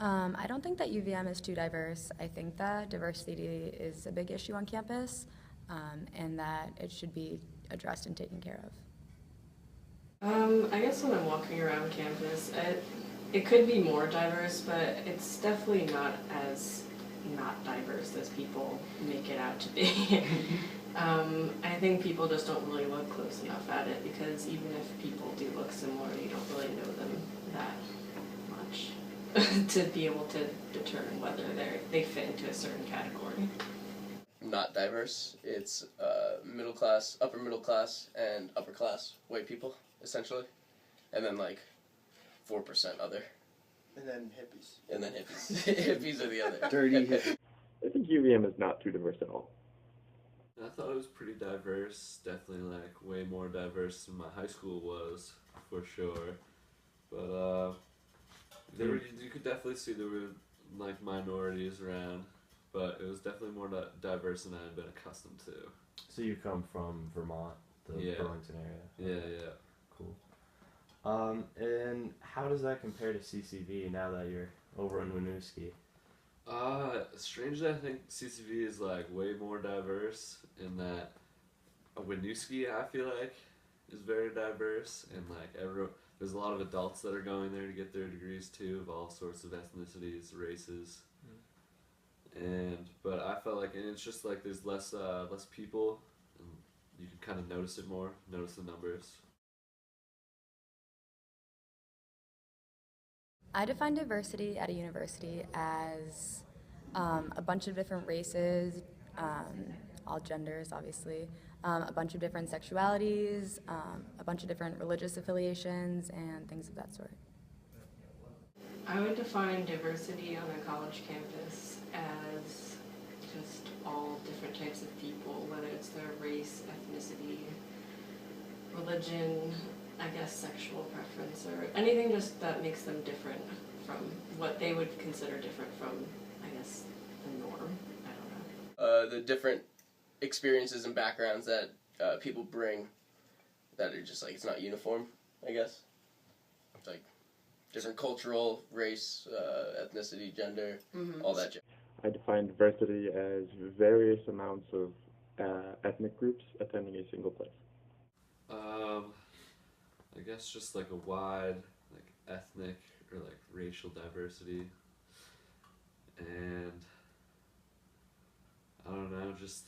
I don't think that UVM is too diverse. I think that diversity is a big issue on campus, and that it should be addressed and taken care of. I guess when I'm walking around campus, it could be more diverse, but it's definitely not as not diverse as people make it out to be. I think people just don't really look close enough at it because even if people do look similar, you don't really know them that much to be able to determine whether they fit into a certain category. Not diverse. It's middle class, upper middle class, and upper class white people, essentially. And then like 4% other. And then hippies. And then hippies. Hippies are the other. Dirty hippies. I think UVM is not too diverse at all. I thought it was pretty diverse, definitely like way more diverse than my high school was, for sure. But you could definitely see there were like minorities around, but it was definitely more diverse than I had been accustomed to. So you come from Vermont, the Yeah. Burlington area? Yeah. Cool. And how does that compare to CCV now that you're over in Winooski? Strangely, I think CCV is like way more diverse in that Winooski, I feel like, is very diverse, and like there's a lot of adults that are going there to get their degrees too, of all sorts of ethnicities, races. But I felt like, and it's just like there's less people, and you can kind of notice it more, notice the numbers. I define diversity at a university as a bunch of different races, all genders obviously, a bunch of different sexualities, a bunch of different religious affiliations, and things of that sort. I would define diversity on a college campus as just all different types of people, whether it's their race, ethnicity, religion, I guess sexual preference, or anything just that makes them different from what they would consider different from, I guess, the norm. I don't know. The different experiences and backgrounds that people bring that are just like, it's not uniform, I guess. It's like different cultural, race, ethnicity, gender, all that jazz. I define diversity as various amounts of ethnic groups attending a single place. I guess just like a wide, like ethnic or like racial diversity, and I don't know, just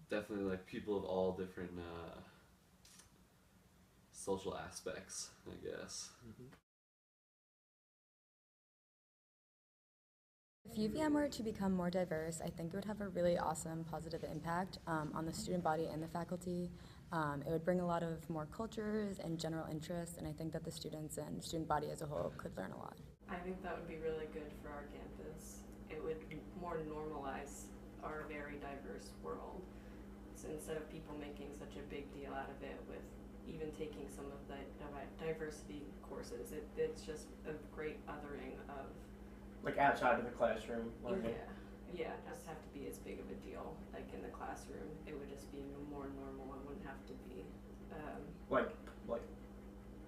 definitely like people of all different social aspects, I guess. If UVM were to become more diverse, I think it would have a really awesome positive impact on the student body and the faculty. It would bring a lot of more cultures and general interests, and I think that the students and student body as a whole could learn a lot. I think that would be really good for our campus. It would more normalize our very diverse world. So instead of people making such a big deal out of it with even taking some of the diversity courses, it's just a great othering of Like outside of the classroom learning. Yeah, it doesn't have to be as big of a deal. Like in the classroom, it would just be more normal. It wouldn't have to be. Like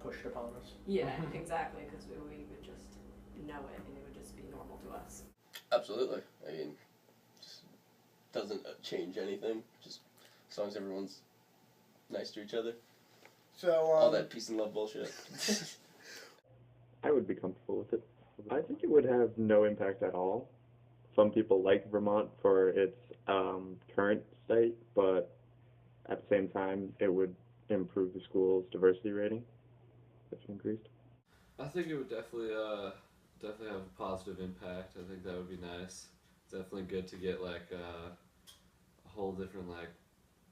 pushed upon us. Yeah, exactly, because we would just know it, and it would just be normal to us. Absolutely. I mean, just doesn't change anything. Just as long as everyone's nice to each other. So all that peace and love bullshit. I would be comfortable with it. I think it would have no impact at all. Some people like Vermont for its current state, but at the same time, it would improve the school's diversity rating if it increased. I think it would definitely have a positive impact. I think that would be nice. It's definitely good to get like a whole different like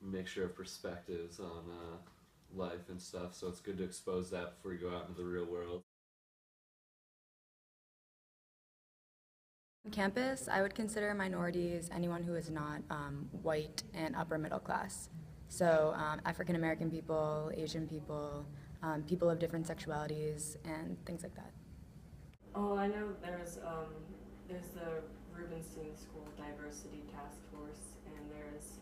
mixture of perspectives on life and stuff. So it's good to expose that before you go out into the real world. On campus, I would consider minorities anyone who is not white and upper middle class. So African American people, Asian people, people of different sexualities, and things like that. Oh, I know there's the Rubenstein School Diversity Task Force, and there's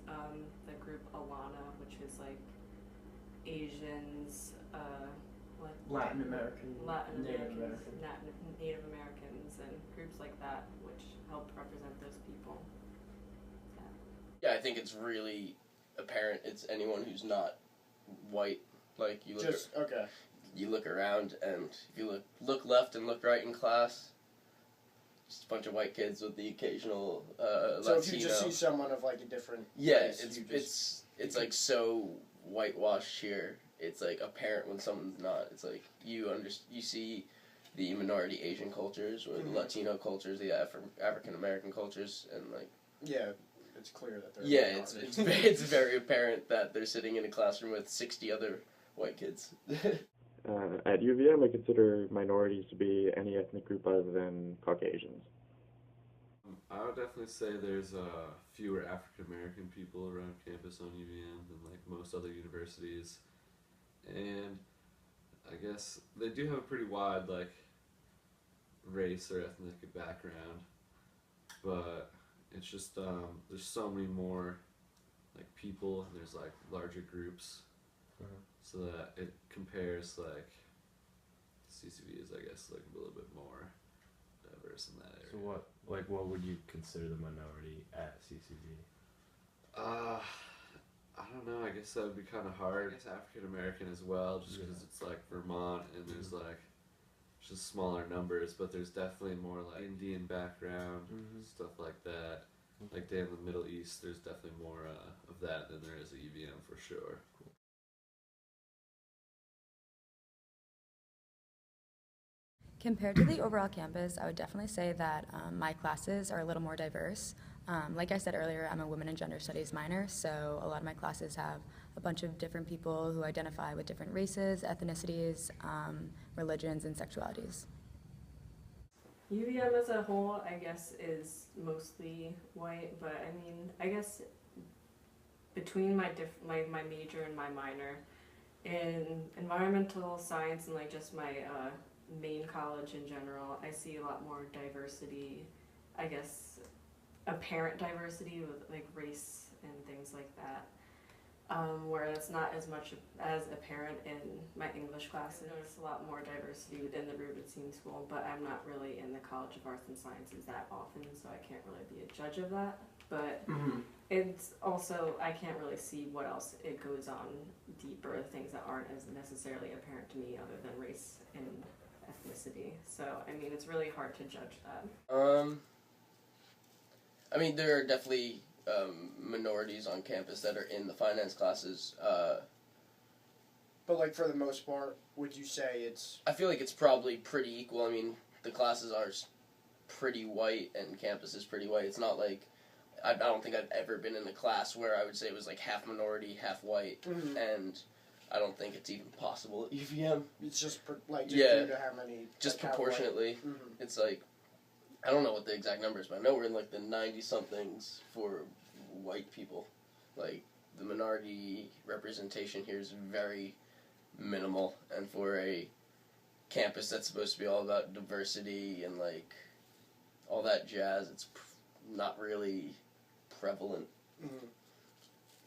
the group Alana, which is like Asians, like Latin American, Latin Native Americans, American. Native Americans, and groups like that, which help represent those people. Yeah, I think it's really apparent. It's anyone who's not white. Like you look, Okay. you look around, and if you look left and look right in class, just a bunch of white kids with the occasional So Latino. if you just see someone of like a different Yeah, race, you just, it's like so whitewashed here. It's like apparent when someone's not. It's like you see the minority Asian cultures or the Latino cultures, the African American cultures, and like yeah, it's clear that they're yeah, minority. it's very apparent that they're sitting in a classroom with 60 other white kids. At UVM, I consider minorities to be any ethnic group other than Caucasians. I would definitely say there's fewer African American people around campus on UVM than like most other universities, and I guess they do have a pretty wide like race or ethnic background, but it's just there's so many more like people and there's like larger groups, so that it compares like CCV is I guess like a little bit more diverse in that area. So what would you consider the minority at CCV? I don't know. I guess that would be kind of hard. It's African American as well, just because it's like Vermont and there's like just smaller numbers, but there's definitely more like Indian background, stuff like that. Like down in the Middle East, there's definitely more of that than there is at UVM for sure. Compared to the overall campus, I would definitely say that my classes are a little more diverse. Like I said earlier, I'm a women and gender studies minor, so a lot of my classes have a bunch of different people who identify with different races, ethnicities, religions, and sexualities. UVM as a whole, I guess, is mostly white, but I mean, I guess between my major and my minor, in environmental science and like just my main college in general, I see a lot more diversity, I guess, apparent diversity with like race and things like that. Where it's not as much as apparent in my English class. I notice a lot more diversity within the Rubenstein School, but I'm not really in the College of Arts and Sciences that often, so I can't really be a judge of that. But it's also, I can't really see what else it goes on deeper, things that aren't as necessarily apparent to me other than race and ethnicity. So, I mean, it's really hard to judge that. I mean, there are definitely minorities on campus that are in the finance classes. But like for the most part, would you say it's? I feel like it's probably pretty equal. I mean, the classes are pretty white and campus is pretty white. It's not like, I don't think I've ever been in a class where I would say it was like half minority, half white, and I don't think it's even possible at UVM. It's just due to how many? Just like proportionately. It's like, I don't know what the exact number is, but I know we're in like the 90-somethings for white people. Like, the minority representation here is very minimal, and for a campus that's supposed to be all about diversity and like all that jazz, it's not really prevalent.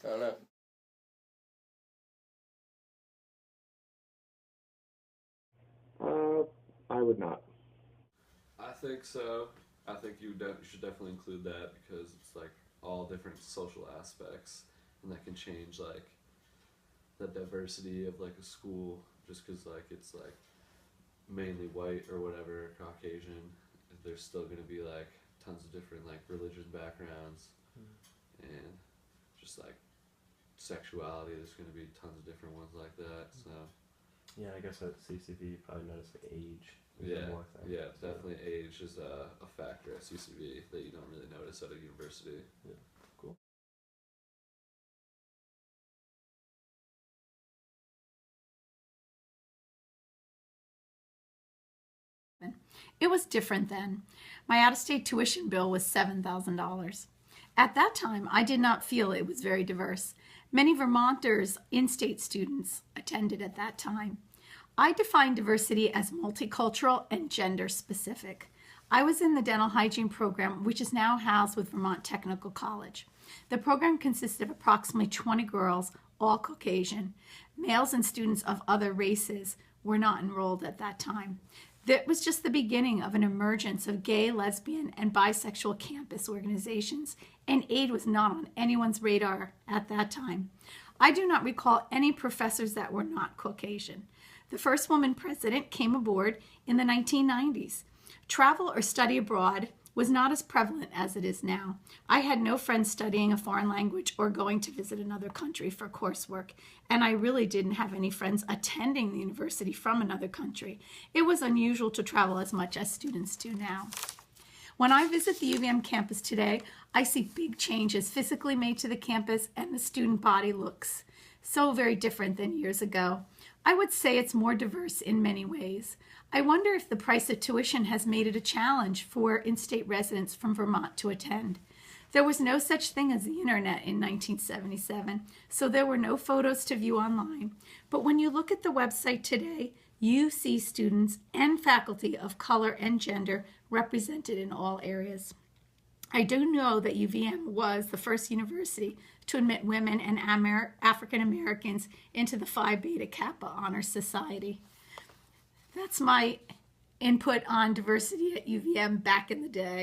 I don't know. I would not. I think so. I think you should definitely include that because it's like all different social aspects, and that can change like the diversity of like a school just because like it's like mainly white or whatever, Caucasian. There's still going to be like tons of different like religious backgrounds and just like sexuality. There's going to be tons of different ones like that. So Yeah, I guess at CCV you probably notice like age. Yeah, definitely age is a factor at CCV that you don't really notice at a university. Yeah, cool. It was different then. My out-of-state tuition bill was $7,000. At that time, I did not feel it was very diverse. Many Vermonters, in-state students, attended at that time. I define diversity as multicultural and gender specific. I was in the dental hygiene program, which is now housed with Vermont Technical College. The program consisted of approximately 20 girls, all Caucasian. Males and students of other races were not enrolled at that time. That was just the beginning of an emergence of gay, lesbian, and bisexual campus organizations, and AID was not on anyone's radar at that time. I do not recall any professors that were not Caucasian. The first woman president came aboard in the 1990s. Travel or study abroad was not as prevalent as it is now. I had no friends studying a foreign language or going to visit another country for coursework, and I really didn't have any friends attending the university from another country. It was unusual to travel as much as students do now. When I visit the UVM campus today, I see big changes physically made to the campus, and the student body looks so very different than years ago. I would say it's more diverse in many ways. I wonder if the price of tuition has made it a challenge for in-state residents from Vermont to attend. There was no such thing as the internet in 1977, so there were no photos to view online. But when you look at the website today, you see students and faculty of color and gender represented in all areas. I do know that UVM was the first university to admit women and African Americans into the Phi Beta Kappa Honor Society. That's my input on diversity at UVM back in the day.